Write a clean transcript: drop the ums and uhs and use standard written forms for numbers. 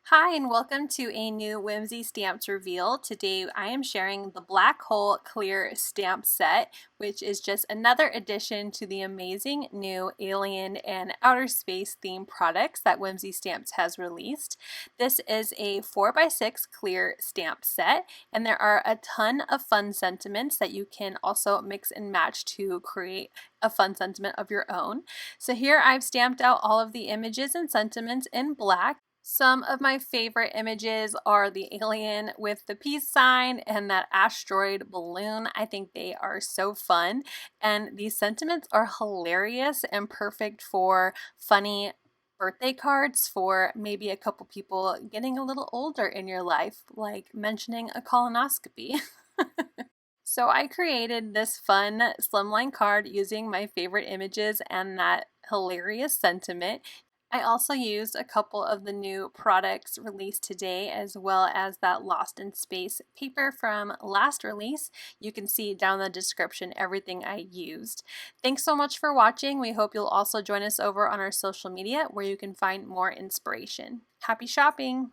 Hi and welcome to a new Whimsy Stamps reveal. Today I am sharing the Black Hole Clear Stamp Set, which is just another addition to the amazing new alien and outer space themed products that Whimsy Stamps has released. This is a 4x6 clear stamp set, and there are a ton of fun sentiments that you can also mix and match to create a fun sentiment of your own. So here I've stamped out all of the images and sentiments in black. Some of my favorite images are the alien with the peace sign and that asteroid balloon. I think they are so fun, and these sentiments are hilarious and perfect for funny birthday cards for maybe a couple people getting a little older in your life, like mentioning a colonoscopy. So I created this fun slimline card using my favorite images and that hilarious sentiment. I also used a couple of the new products released today, as well as that Lost in Space paper from last release. You can see down in the description everything I used. Thanks so much for watching. We hope you'll also join us over on our social media where you can find more inspiration. Happy shopping!